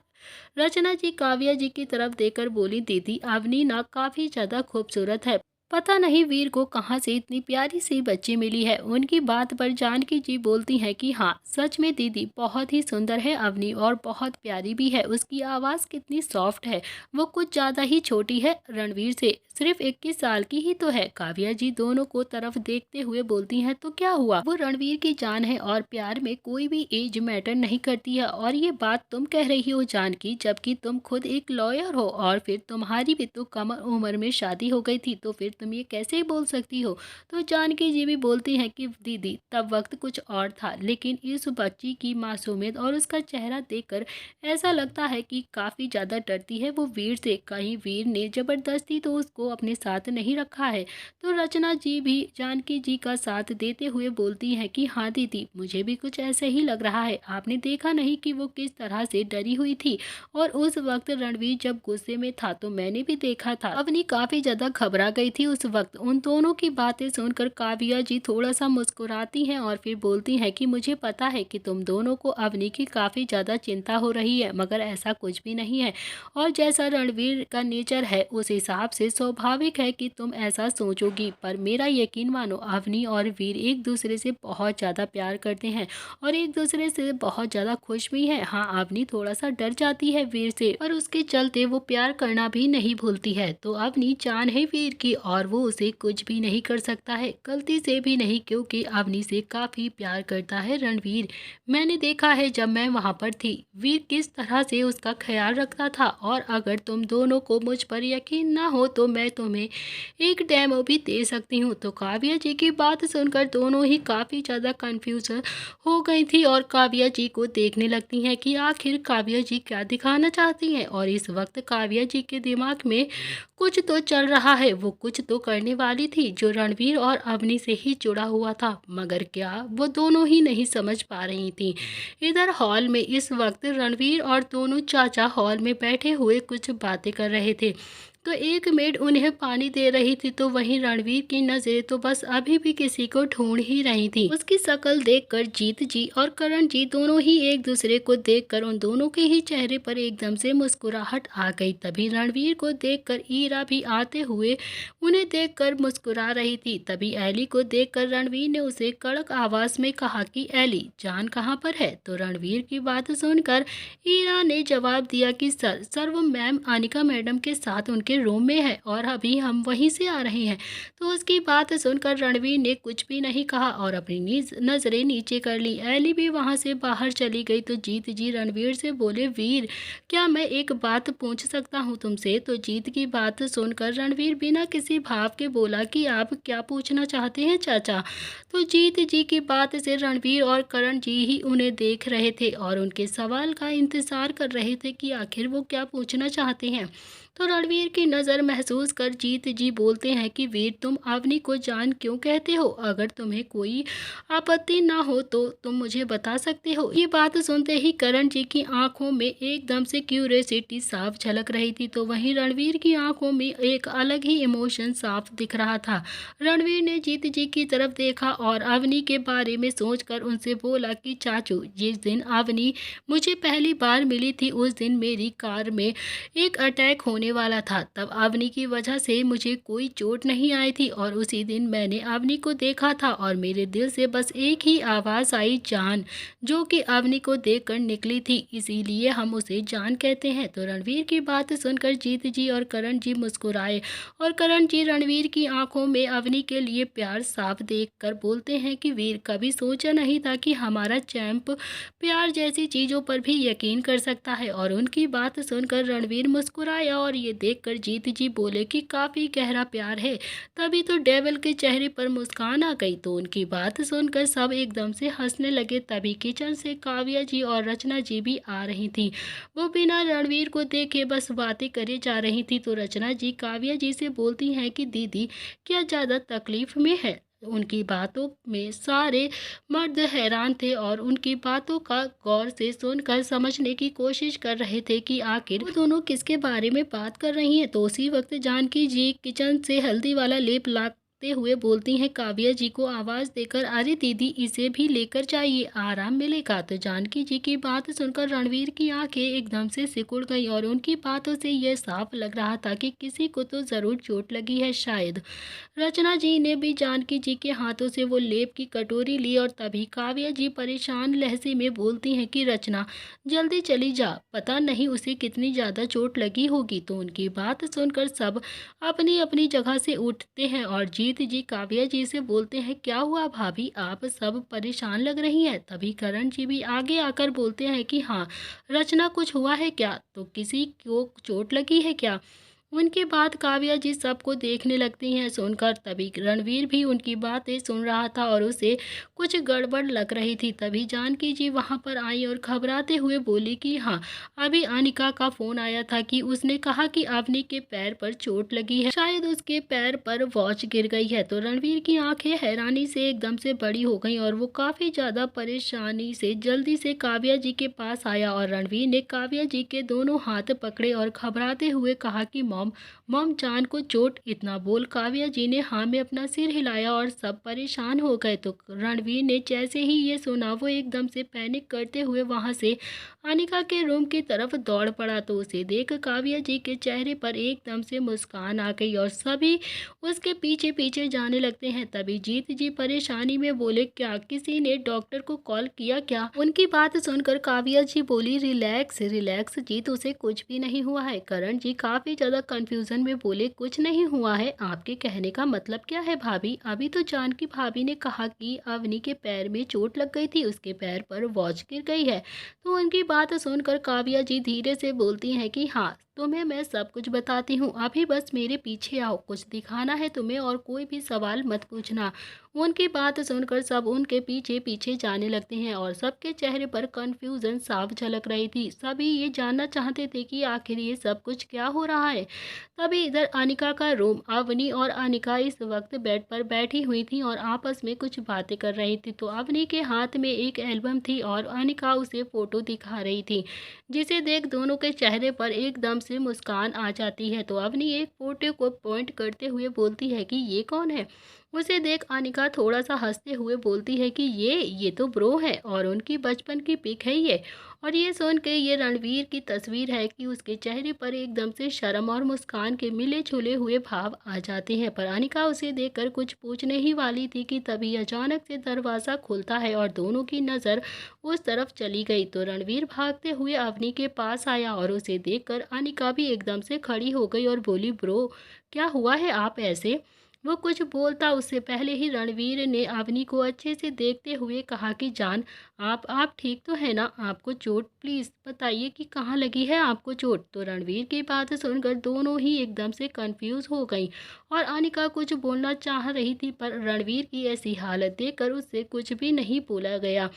[SPEAKER 1] रचना जी काव्या जी की तरफ देखकर बोली, दीदी, अवनी ना काफी ज्यादा खूबसूरत है, पता नहीं वीर को कहाँ से इतनी प्यारी सी बच्ची मिली है। उनकी बात पर जानकी जी बोलती हैं कि हाँ, सच में दीदी, बहुत ही सुंदर है अवनी और बहुत प्यारी भी है, उसकी आवाज़ कितनी सॉफ्ट है, वो कुछ ज़्यादा ही छोटी है रणवीर से, सिर्फ 21 साल की ही तो है। काव्या जी दोनों को तरफ देखते हुए बोलती हैं, तो क्या हुआ, वो रणवीर की जान है और प्यार में कोई भी एज मैटर नहीं करती है। और ये बात तुम कह रही हो जानकी, जबकि तुम खुद एक लॉयर हो और फिर तुम्हारी भी तो कम उम्र में शादी हो गई थी, तो फिर तुम ये कैसे बोल सकती हो? तो जानकी जी भी बोलती हैं कि दीदी, तब वक्त कुछ और था, लेकिन इस बच्ची की मासूमियत और उसका चेहरा देखकर ऐसा लगता है कि काफ़ी ज़्यादा डरती है वो वीर से, कहीं वीर ने ज़बरदस्ती तो उसको अपने साथ नहीं रखा है। तो रचना जी भी जानकी जी का साथ देते हुए बोलती हैं कि हाँ दीदी, मुझे भी कुछ ऐसे ही लग रहा है, आपने देखा नहीं कि वो किस तरह से डरी हुई थी, और उस वक्त रणवीर जब गुस्से में था तो मैंने भी देखा था। अवनी काफ़ी ज़्यादा घबरा गई थी कि उस वक्त उन दोनों की बातें सुनकर काव्या जी थोड़ा सा मुस्कुराती हैं और फिर बोलती हैं कि मुझे पता है कि तुम दोनों को अवनी की काफ़ी ज़्यादा चिंता हो रही है, मगर ऐसा कुछ भी नहीं है। और जैसा रणवीर का नेचर है उस हिसाब से स्वाभाविक है कि तुम ऐसा सोचोगी, पर मेरा यकीन मानो, अवनी और वीर एक दूसरे से बहुत ज़्यादा प्यार करते हैं और एक दूसरे से बहुत ज़्यादा खुश भी है। हाँ, अवनी थोड़ा सा डर जाती है वीर से, पर उसके चलते वो प्यार करना भी नहीं भूलती है। तो अवनी जान है वीर की और वो उसे कुछ भी नहीं कर सकता है, गलती से भी नहीं, क्योंकि अवनी से काफ़ी प्यार करता है रणवीर। मैंने देखा है जब मैं वहाँ पर थी, वीर किस तरह से उसका ख्याल रखता था। और अगर तुम दोनों को मुझ पर यकीन ना हो तो मैं तुम्हें एक डेमो भी दे सकती हूँ। तो काव्या जी की बात सुनकर दोनों ही काफ़ी ज़्यादा कंफ्यूज हो गई थी और काव्या जी को देखने लगती हैं कि आखिर काव्या जी क्या दिखाना चाहती हैं। और इस वक्त काव्या जी के दिमाग में कुछ तो चल रहा है, वो कुछ तो करने वाली थी जो रणवीर और अवनी से ही जुड़ा हुआ था, मगर क्या वो दोनों ही नहीं समझ पा रही थी। इधर हॉल में इस वक्त रणवीर और दोनों चाचा हॉल में बैठे हुए कुछ बातें कर रहे थे। तो एक मेड उन्हें पानी दे रही थी, तो वहीं रणवीर की नजरें तो बस अभी भी किसी को ढूंढ ही रही थी। उसकी शक्ल देखकर जीत जी और करण जी दोनों ही एक दूसरे को देखकर उन दोनों के ही चेहरे पर एकदम से मुस्कुराहट आ गई। तभी रणवीर को देखकर ईरा भी आते हुए उन्हें देखकर मुस्कुरा रही थी। तभी एली को देखकर रणवीर ने उसे कड़क आवाज में कहा कि एली, जान कहाँ पर है। तो रणवीर की बात सुनकर ईरा ने जवाब दिया कि सर वो मैम अनिका मैडम के साथ उनके रूम में है और अभी हम वहीं से आ रहे हैं। तो उसकी बात सुनकर रणवीर ने कुछ भी नहीं कहा और अपनी नजरें नीचे कर ली। एली भी वहां से बाहर चली गई। तो जीत जी रणवीर से बोले, वीर क्या मैं एक बात पूछ सकता हूँ तुमसे। तो जीत की बात सुनकर रणवीर बिना किसी भाव के बोला कि आप क्या पूछना चाहते हैं चाचा। तो जीत जी की बात से रणवीर और करण जी ही उन्हें देख रहे थे और उनके सवाल का इंतजार कर रहे थे कि आखिर वो क्या पूछना चाहते हैं। तो रणवीर की नज़र महसूस कर जीत जी बोलते हैं कि वीर, तुम अवनी को जान क्यों कहते हो। अगर तुम्हें कोई आपत्ति ना हो तो तुम मुझे बता सकते हो। ये बात सुनते ही करण जी की आंखों में एकदम से क्यूरियोसिटी साफ झलक रही थी, तो वहीं रणवीर की आंखों में एक अलग ही इमोशन साफ दिख रहा था। रणवीर ने जीत जी की तरफ देखा और अवनी के बारे में सोचकर उनसे बोला कि चाचू, जिस दिन अवनी मुझे पहली बार मिली थी उस दिन मेरी कार में एक अटैक होने वाला था। तब अवनी की वजह से मुझे कोई चोट नहीं आई थी और उसी दिन मैंने अवनी को देखा था और मेरे दिल से बस एक ही आवाज़ आई, जान, जो कि अवनी को देखकर निकली थी, इसीलिए हम उसे जान कहते हैं। तो रणवीर की बात सुनकर जीत जी और करण जी मुस्कुराए और करण जी रणवीर की आंखों में अवनी के लिए प्यार साफ देखकर बोलते हैं कि वीर, कभी सोचा नहीं था कि हमारा चैंप प्यार जैसी चीज़ों पर भी यकीन कर सकता है। और उनकी बात सुनकर रणवीर मुस्कुराया और ये देखकर जीत जी बोले कि काफ़ी गहरा प्यार है। तभी तो डेविल के चेहरे पर मुस्कान आ गई। तो उनकी बात सुनकर सब एकदम से हंसने लगे। तभी किचन से काव्या जी और रचना जी भी आ रही थी। वो बिना रणवीर को देखे बस बातें करे जा रही थी। तो रचना जी काव्या जी से बोलती हैं कि दीदी, क्या ज़्यादा तकलीफ में है। उनकी बातों में सारे मर्द हैरान थे और उनकी बातों का गौर से सुनकर समझने की कोशिश कर रहे थे कि आखिर वो दोनों किसके बारे में बात कर रही हैं। तो उसी वक्त जानकी जी किचन से हल्दी वाला लेप लाते हुए बोलती हैं काव्या जी को आवाज देकर, अरे दीदी, इसे भी लेकर जाइए, आराम मिलेगा। तो जानकी जी की बात सुनकर रणवीर की आंखें एकदम से सिकुड़ गई और उनकी बातों से यह साफ लग रहा था कि किसी को तो जरूर चोट लगी है शायद। रचना जी ने भी जानकी जी के हाथों से वो लेप की कटोरी ली और तभी काव्या जी परेशान लहजे में बोलती हैं कि रचना, जल्दी चली जा, पता नहीं उसे कितनी ज़्यादा चोट लगी होगी। तो उनकी बात सुनकर सब अपनी अपनी जगह से उठते हैं और जीत जी काव्या जी से बोलते हैं, क्या हुआ भाभी, आप सब परेशान लग रही हैं। तभी करण जी भी आगे आकर बोलते हैं कि हाँ रचना, कुछ हुआ है क्या, तो किसी को चोट लगी है क्या। उनके बाद काव्या जी सबको देखने लगती हैं। सुनकर तभी रणवीर भी उनकी बातें सुन रहा था और उसे कुछ गड़बड़ लग रही थी। तभी जानकी जी वहां पर आई और घबराते हुए बोली कि हाँ, अभी अनिका का फोन आया था कि उसने कहा कि अवनी के पैर पर चोट लगी है, शायद उसके पैर पर वॉच गिर गई है। तो रणवीर की आंखें हैरानी से एकदम से बड़ी हो गई और वो काफी ज्यादा परेशानी से जल्दी से काव्या जी के पास आया और रणवीर ने काव्या जी के दोनों हाथ पकड़े और घबराते हुए कहा कि मॉम, मॉम मॉम जान को चोट, इतना बोल काव्या जी ने हाँ में अपना सिर हिलाया और सब परेशान हो गए। तो रणवीर ने जैसे ही ये सुना वो एकदम से पैनिक करते हुए वहां से अनिका के रूम की तरफ दौड़ पड़ा। तो उसे देख काव्या जी के चेहरे पर एकदम से मुस्कान आ गई और सभी उसके पीछे पीछे जाने लगते हैं। तभी जीत जी परेशानी में बोले, क्या किसी ने डॉक्टर को कॉल किया क्या? उनकी बात सुनकर काव्या जी बोली, रिलैक्स रिलैक्स जीत, उसे कुछ भी नहीं हुआ है। करण जी काफी ज्यादा कंफ्यूजन में बोले, कुछ नहीं हुआ है? आपके कहने का मतलब क्या है भाभी? अभी तो जानकी भाभी ने कहा कि अवनी के पैर में चोट लग गई थी, उसके पैर पर वॉच गिर गई है। तो उनकी बात सुनकर काव्या जी धीरे से बोलती हैं कि हाँ, तुम्हें मैं सब कुछ बताती हूँ, अभी बस मेरे पीछे आओ, कुछ दिखाना है तुम्हें और कोई भी सवाल मत पूछना। उनकी बात सुनकर सब उनके पीछे पीछे जाने लगते हैं और सबके चेहरे पर कंफ्यूजन साफ झलक रही थी। सभी ये जानना चाहते थे कि आखिर ये सब कुछ क्या हो रहा है। तभी इधर अनिका का रूम, अवनी और अनिका इस वक्त बेड पर बैठी हुई थी और आपस में कुछ बातें कर रही थी। तो अवनी के हाथ में एक एल्बम थी और अनिका उसे फोटो दिखा रही थी, जिसे देख दोनों के चेहरे पर एकदम से मुस्कान आ जाती है। तो अवनी एक फोटो को पॉइंट करते हुए बोलती है कि ये कौन है? उसे देख अनिका थोड़ा सा हंसते हुए बोलती है कि ये तो ब्रो है और उनकी बचपन की पिक है ये। और ये सुन के ये रणवीर की तस्वीर है कि उसके चेहरे पर एकदम से शर्म और मुस्कान के मिले जुले हुए भाव आ जाते हैं। पर अनिका उसे देखकर कुछ पूछने ही वाली थी कि तभी अचानक से दरवाज़ा खुलता है और दोनों की नज़र उस तरफ चली गई। तो रणवीर भागते हुए अवनी के पास आया और उसे देखकर अनिका भी एकदम से खड़ी हो गई और बोली, ब्रो क्या हुआ है आप ऐसे? वो कुछ बोलता उससे पहले ही रणवीर ने अवनी को अच्छे से देखते हुए कहा कि जान, आप ठीक तो है ना? आपको चोट, प्लीज बताइए कि कहाँ लगी है आपको चोट? तो रणवीर की बात सुनकर दोनों ही एकदम से कंफ्यूज हो गई और अनिका कुछ बोलना चाह रही थी पर रणवीर की ऐसी हालत देखकर उससे कुछ भी नहीं बोला गया।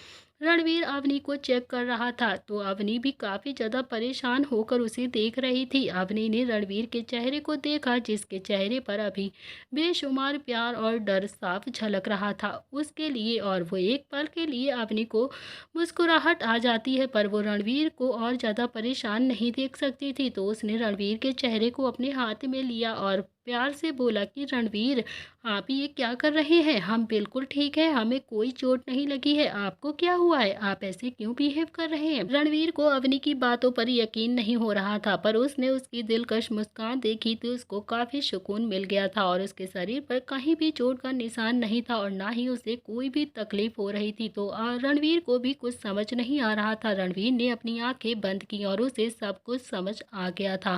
[SPEAKER 1] रणवीर अवनी को चेक कर रहा था तो अवनी भी काफी ज्यादा परेशान होकर उसे देख रही थी। अवनी ने रणवीर के चेहरे को देखा, जिसके चेहरे पर अभी बेशुमार प्यार और डर साफ झलक रहा था उसके लिए, और वो एक पल के लिए अवनी को मुस्कुराहट आ जाती है पर वो रणवीर को और ज़्यादा परेशान नहीं देख सकती थी। तो उसने रणवीर के चेहरे को अपने हाथ में लिया और प्यार से बोला कि रणवीर, आप ये क्या कर रहे हैं? हम बिल्कुल ठीक है, हमें कोई चोट नहीं लगी है। आपको क्या हुआ है? आप ऐसे क्यों बिहेव कर रहे हैं? रणवीर को अवनी की बातों पर यकीन नहीं हो रहा था पर उसने उसकी दिलकश मुस्कान देखी तो उसको काफी सुकून मिल गया था और उसके शरीर पर कहीं भी चोट का निशान नहीं था और ना ही उसे कोई भी तकलीफ हो रही थी। तो रणवीर को भी कुछ समझ नहीं आ रहा था। रणवीर ने अपनी आंखें बंद की और उसे सब कुछ समझ आ गया था।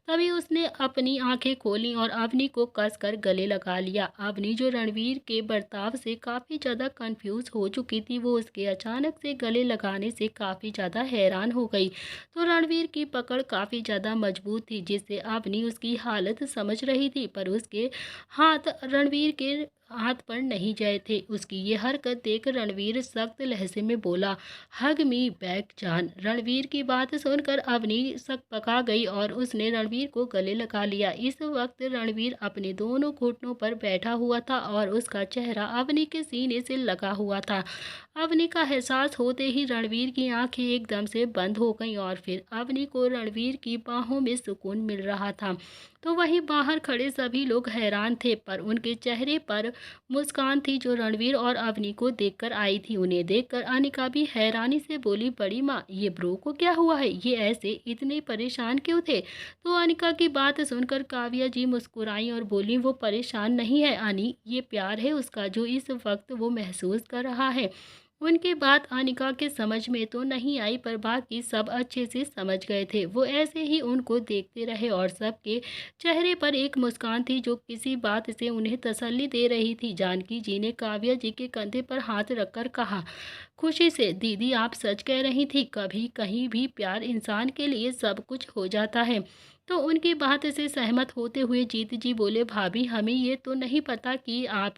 [SPEAKER 1] तभी उसने अपनी आंखें खोली और अवनी को कसकर गले लगा लिया। अवनी जो रणवीर के बर्ताव से काफी ज्यादा कंफ्यूज हो चुकी थी, वो उसके अचानक से गले लगाने से काफी ज्यादा हैरान हो गई। तो रणवीर की पकड़ काफी ज्यादा मजबूत थी जिससे अवनी उसकी हालत समझ रही थी पर उसके हाथ रणवीर के हाथ पर नहीं गए थे। उसकी ये हरकत देख रणवीर सख्त लहजे में बोला, हग मी बैक जान। रणवीर की बात सुनकर अवनी सक पका गई और उसने रणवीर को गले लगा लिया। इस वक्त रणवीर अपने दोनों घुटनों पर बैठा हुआ था और उसका चेहरा अवनी के सीने से लगा हुआ था। अवनी का एहसास होते ही रणवीर की आंखें एकदम से बंद हो गईं और फिर अवनी को रणवीर की बाहों में सुकून मिल रहा था। तो वहीं बाहर खड़े सभी लोग हैरान थे पर उनके चेहरे पर मुस्कान थी जो रणवीर और अवनी को देखकर आई थी। उन्हें देखकर अनिका भी हैरानी से बोली, बड़ी माँ, ये ब्रो को क्या हुआ है? ये ऐसे इतने परेशान क्यों थे? तो अनिका की बात सुनकर काव्या जी मुस्कुराई और बोली, वो परेशान नहीं है अनी, ये प्यार है उसका जो इस वक्त वो महसूस कर रहा है। उनकी बात अनिका के समझ में तो नहीं आई पर बाकी सब अच्छे से समझ गए थे। वो ऐसे ही उनको देखते रहे और सबके चेहरे पर एक मुस्कान थी जो किसी बात से उन्हें तसल्ली दे रही थी। जानकी जी ने काव्या जी के कंधे पर हाथ रखकर कहा खुशी से, दीदी आप सच कह रही थी, कभी कहीं भी प्यार इंसान के लिए सब कुछ हो जाता है। तो उनकी बात से सहमत होते हुए जीत जी बोले, भाभी हमें ये तो नहीं पता कि आप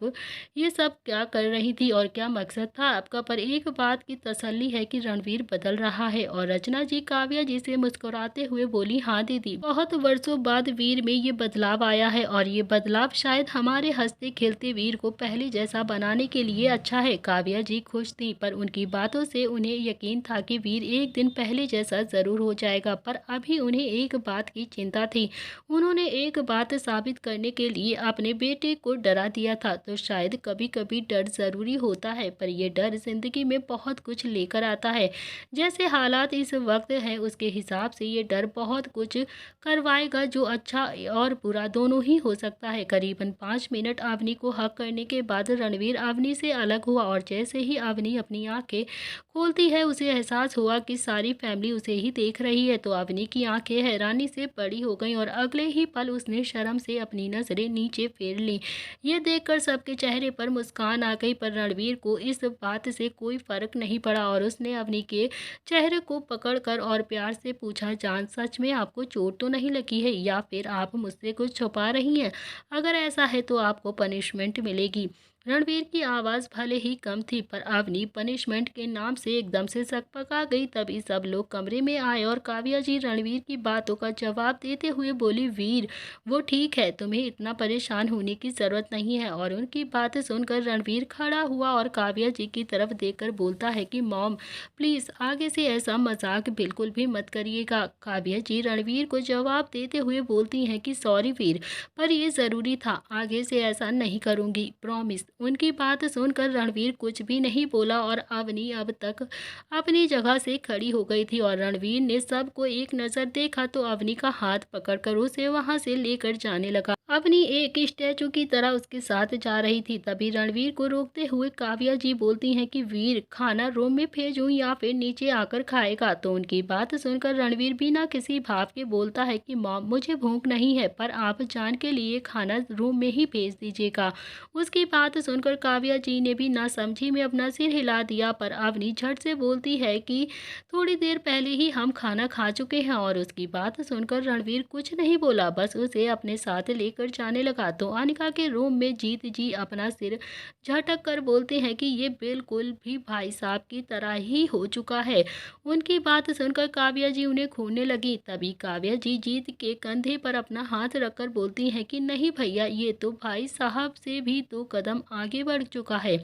[SPEAKER 1] ये सब क्या कर रही थी और क्या मकसद था आपका, पर एक बात की तसल्ली है कि रणवीर बदल रहा है। और रचना जी काव्या जी से मुस्कुराते हुए बोली, हाँ दीदी, बहुत वर्षों बाद वीर में ये बदलाव आया है और ये बदलाव शायद हमारे हंसते खेलते वीर को पहले जैसा बनाने के लिए अच्छा है। काव्या जी खुश थी पर उनकी बातों से उन्हें यकीन था कि वीर एक दिन पहले जैसा जरूर हो जाएगा, पर अभी उन्हें एक बात की चिंता थी। उन्होंने एक बात साबित करने के लिए अपने बेटे को डरा दिया था। तो शायद कभी कभी डर ज़रूरी होता है, पर यह डर ज़िंदगी में बहुत कुछ लेकर आता है। जैसे हालात इस वक्त है, उसके हिसाब से ये डर बहुत कुछ करवाएगा, जो अच्छा और बुरा दोनों ही हो सकता है। करीबन 5 मिनट अवनी को हक करने के बाद रणवीर अवनी से अलग हुआ, और जैसे ही अवनी अपनी आंखें खोलती है, उसे एहसास हुआ कि सारी फैमिली उसे ही देख रही है। तो अवनी की आंखें हैरानी से बड़ी हो गईं, और अगले ही पल उसने शर्म से अपनी नजरें नीचे फेर ली। ये देखकर सबके चेहरे पर मुस्कान आ गई, पर रणवीर को इस बात से कोई फर्क नहीं पड़ा, और उसने अवनी के चेहरे को पकड़कर और प्यार से पूछा, जान सच में आपको चोट तो नहीं लगी है, या फिर आप मुझसे कुछ छुपा रही हैं? अगर ऐसा है तो आपको पनिशमेंट मिलेगी। रणवीर की आवाज़ भले ही कम थी, पर अवनी पनिशमेंट के नाम से एकदम से सकपका गई। तभी सब लोग कमरे में आए, और काव्या जी रणवीर की बातों का जवाब देते हुए बोली, वीर वो ठीक है, तुम्हें इतना परेशान होने की ज़रूरत नहीं है। और उनकी बात सुनकर रणवीर खड़ा हुआ और काव्या जी की तरफ देखकर बोलता है कि मॉम प्लीज़ आगे से ऐसा मजाक बिल्कुल भी मत करिएगा। काव्या जी रणवीर को जवाब देते हुए बोलती हैं कि सॉरी वीर, पर ये ज़रूरी था, आगे से ऐसा नहीं करूँगी, प्रॉमिस। उनकी बात सुनकर रणवीर कुछ भी नहीं बोला, और अवनी अब तक अपनी जगह से खड़ी हो गई थी। और रणवीर ने सबको एक नज़र देखा तो अवनी का हाथ पकड़कर उसे वहां से लेकर जाने लगा। अवनी एक स्टैचू की तरह उसके साथ जा रही थी। तभी रणवीर को रोकते हुए काव्या जी बोलती हैं कि वीर, खाना रूम में भेजूं या फिर नीचे आकर खाएगा? तो उनकी बात सुनकर रणवीर बिना किसी भाव के बोलता है कि मॉम मुझे भूख नहीं है, पर आप जान के लिए खाना रूम में ही भेज दीजिएगा। उसकी बात सुनकर काव्या जी ने भी नासमझी में अपना सिर हिला दिया, पर अवनी झट से बोलती है कि थोड़ी देर पहले ही हम खाना खा चुके हैं। और उसकी बात सुनकर रणवीर कुछ नहीं बोला, बस उसे अपने साथ लेकर जाने लगा। तो अनिका के रूम में जीत जी अपना सिर झटक कर बोलते हैं कि ये बिल्कुल भी भाई साहब की तरह ही हो चुका है। उनकी बात सुनकर काव्या जी उन्हें खोने लगी। तभी काव्या जी जीत के कंधे पर अपना हाथ रखकर बोलती हैं कि नहीं भैया, ये तो भाई साहब से भी 2 कदम आगे बढ़ चुका है।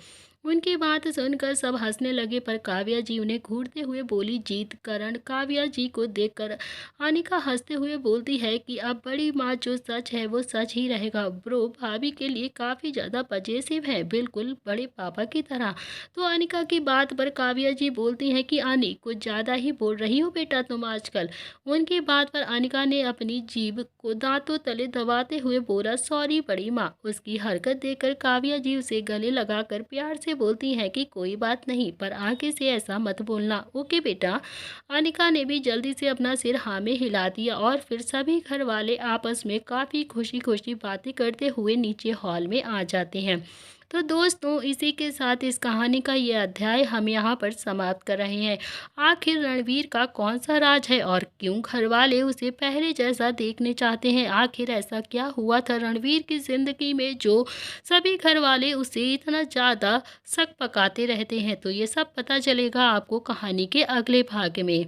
[SPEAKER 1] उनकी बात सुनकर सब हंसने लगे, पर काव्या जी उन्हें घूरते हुए बोली, जीत करण काव्या जी को देखकर अनिका हंसते हुए बोलती है कि अब बड़ी माँ जो सच है वो सच ही रहेगा। ब्रो भाभी के लिए काफ़ी ज़्यादा पजेसिव है, बिल्कुल बड़े पापा की तरह। तो अनिका की बात पर काव्या जी बोलती हैं कि अनी कुछ ज़्यादा ही बोल रही हो बेटा तुम आजकल। उनकी बात पर अनिका ने अपनी जीभ को दांतों तले दबाते हुए बोला, सॉरी बड़ी माँ। उसकी हरकत देखकर काव्या जी उसे गले लगाकर प्यार से बोलती हैं कि कोई बात नहीं, पर आगे से ऐसा मत बोलना, ओके बेटा। अनिका ने भी जल्दी से अपना सिर हाँ में हिला दिया, और फिर सभी घर वाले आपस में काफ़ी खुशी खुशी बातें करते हुए नीचे हॉल में आ जाते हैं। तो दोस्तों, इसी के साथ इस कहानी का ये अध्याय हम यहाँ पर समाप्त कर रहे हैं। आखिर रणवीर का कौन सा राज है, और क्यों घर वाले उसे पहले जैसा देखने चाहते हैं? आखिर ऐसा क्या हुआ था रणवीर की ज़िंदगी में जो सभी घर वाले उसे इतना ज़्यादा शक पकाते रहते हैं? तो ये सब पता चलेगा आपको कहानी के अगले भाग में।